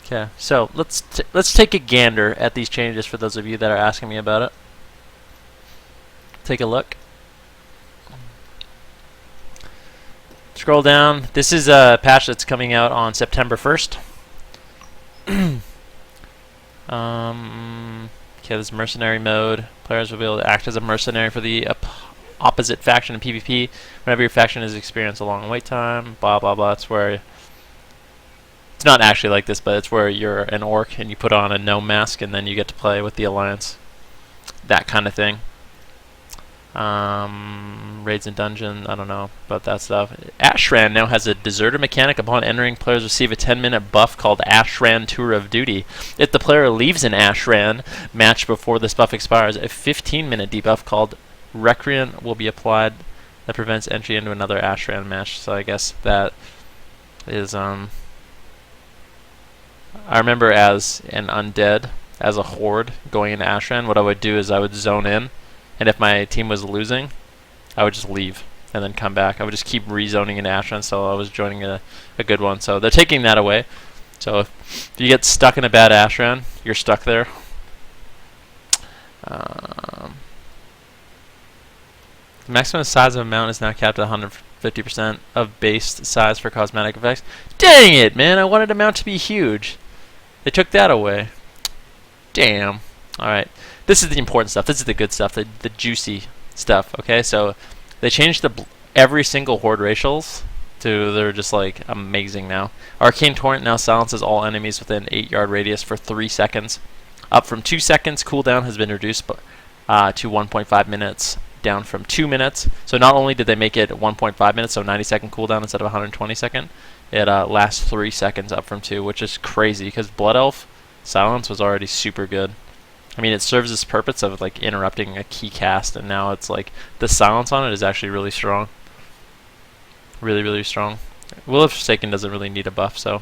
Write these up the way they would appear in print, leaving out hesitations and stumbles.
Okay, so let's take a gander at these changes for those of you that are asking me about it. Take a look. Scroll down. This is a patch that's coming out on September 1st. Okay, this mercenary mode. Players will be able to act as a mercenary for the opposite faction in PvP whenever your faction has experienced a long wait time. Blah blah blah. It's where it's not actually like this, but it's where you're an orc and you put on a gnome mask and then you get to play with the alliance. That kind of thing. Raids and dungeon, I don't know about that stuff. Ashran now has a deserter mechanic. Upon entering, players receive a 10-minute buff called Ashran Tour of Duty. If the player leaves an Ashran match before this buff expires, a 15-minute debuff called Recreant will be applied that prevents entry into another Ashran match. So I guess that is, I remember as an undead, as a horde, going into Ashran, what I would do is I would zone in, and if my team was losing, I would just leave and then come back. I would just keep rezoning into Ashran until I was joining a good one. So they're taking that away. So if you get stuck in a bad Ashran, you're stuck there. The maximum size of a mount is now capped at 150% of base size for cosmetic effects. Dang it, man! I wanted a mount to be huge. They took that away. Damn. Alright. This is the important stuff. This is the good stuff. The juicy stuff. Okay, so they changed every single horde racials to they're just like amazing now. Arcane Torrent now silences all enemies within 8-yard radius for 3 seconds. Up from 2 seconds. Cooldown has been reduced to 1.5 minutes. Down from 2 minutes. So not only did they make it 1.5 minutes, so 90-second cooldown instead of 120-second, it lasts 3 seconds up from 2, which is crazy because Blood Elf silence was already super good. I mean, it serves this purpose of like interrupting a key cast, and now it's like the silence on it is actually really strong. Really, really strong. Will of Forsaken doesn't really need a buff, so.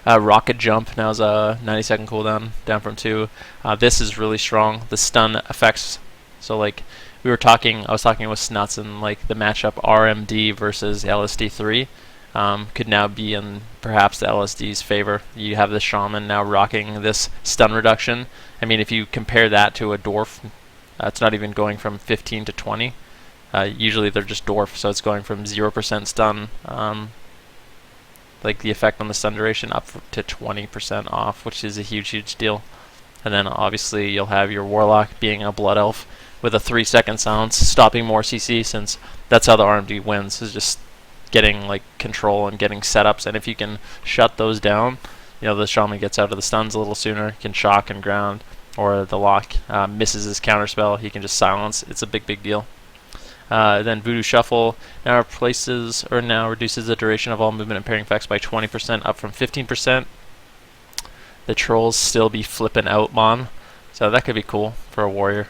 Rocket Jump now is a 90-second cooldown, down from 2. This is really strong. The stun effects. So like I was talking with Snuts, and like the matchup RMD versus LSD3 could now be in perhaps the LSD's favor. You have the Shaman now rocking this stun reduction. I mean, if you compare that to a Dwarf, it's not even going from 15 to 20. Usually they're just Dwarf, so it's going from 0% stun, like the effect on the stun duration, up to 20% off, which is a huge, huge deal. And then obviously you'll have your Warlock being a Blood Elf with a 3-second silence, stopping more CC, since that's how the RMD wins, is just getting like control and getting setups. And if you can shut those down, you know, the Shaman gets out of the stuns a little sooner, can shock and ground, or the Lock misses his counterspell, he can just silence. It's a big, big deal. Then Voodoo Shuffle now reduces the duration of all movement and pairing effects by 20%, up from 15%. The Trolls still be flipping out, Mon. So that could be cool for a warrior.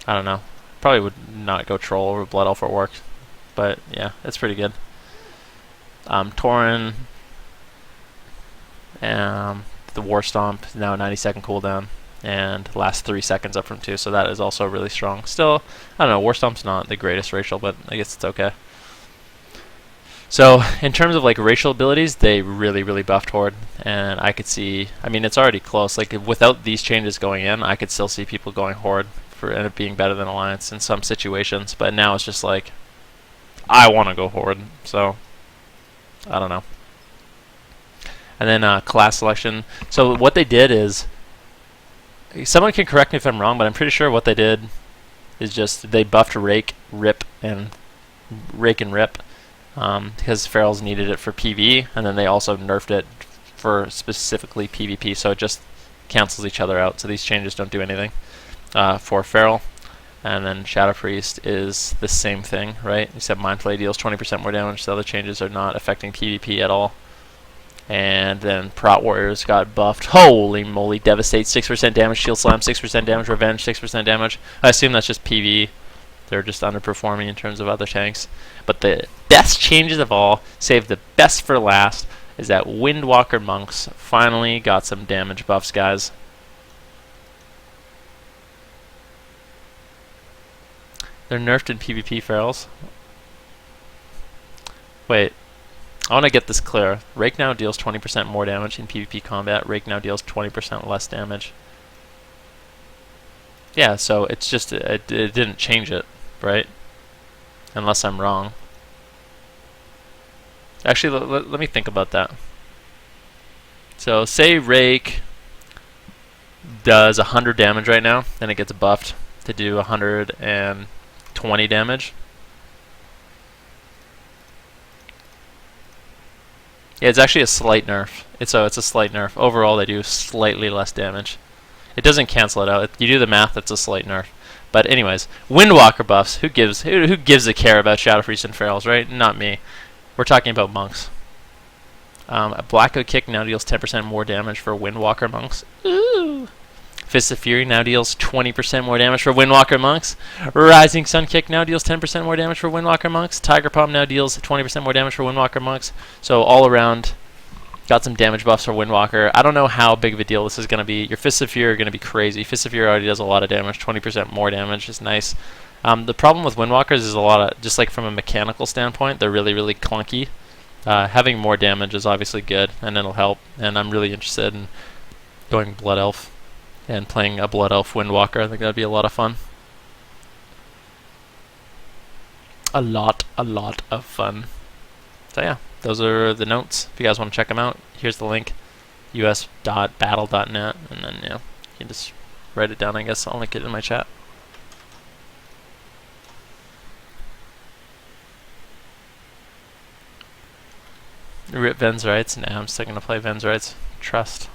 I don't know. Probably would not go Troll over Blood Elf at work. But yeah, it's pretty good. Tauren. The War Stomp is now a 90-second cooldown. And lasts 3 seconds up from 2. So that is also really strong. Still, I don't know. War Stomp's not the greatest racial, but I guess it's okay. So, in terms of like racial abilities, they really, really buffed Horde, and I could see, I mean, it's already close. Like, without these changes going in, I could still see people going Horde for and it being better than Alliance in some situations. But now it's just like, I want to go Horde, so I don't know. And then class selection. So what they did is, someone can correct me if I'm wrong, but I'm pretty sure what they did is just they buffed Rake, Rip, and Rip. Because Ferals needed it for PvE, and then they also nerfed it for specifically PvP, so it just cancels each other out. So these changes don't do anything for Feral. And then Shadow Priest is the same thing, right? Except Mindflay deals 20% more damage, so the other changes are not affecting PvP at all. And then Prot Warriors got buffed. Holy moly, Devastate, 6% damage, Shield Slam, 6% damage, Revenge, 6% damage. I assume that's just PvE. They're just underperforming in terms of other tanks. But the best changes of all, save the best for last, is that Windwalker Monks finally got some damage buffs, guys. They're nerfed in PvP, Ferals. Wait. I want to get this clear. Rake now deals 20% more damage in PvP combat. Rake now deals 20% less damage. Yeah, so it's just, it didn't change it, right? Unless I'm wrong. Actually, let me think about that. So say Rake does 100 damage right now, then it gets buffed to do 120 damage. Yeah, it's actually a slight nerf. It's a slight nerf. Overall, they do slightly less damage. It doesn't cancel it out. You do the math, it's a slight nerf. But anyways, Windwalker buffs. Who gives a care about Shadow Priest and Ferals, right? Not me. We're talking about monks. A Blackout Kick now deals 10% more damage for Windwalker monks. Ooh. Fist of Fury now deals 20% more damage for Windwalker monks. Rising Sun Kick now deals 10% more damage for Windwalker monks. Tiger Palm now deals 20% more damage for Windwalker monks. So all around, got some damage buffs for Windwalker. I don't know how big of a deal this is going to be. Your Fists of Fury are going to be crazy. Fist of Fury already does a lot of damage. 20% more damage is nice. The problem with Windwalkers is a lot of, just like from a mechanical standpoint, they're really, really clunky. Having more damage is obviously good, and it'll help. And I'm really interested in going Blood Elf and playing a Blood Elf Windwalker. I think that'd be a lot of fun. A lot of fun. So yeah, those are the notes. If you guys want to check them out, here's the link, us.battle.net, and then yeah, you can just write it down. I guess I'll link it in my chat. Rip Ven's rights. Nah, I'm still gonna play Ven's rights. Trust.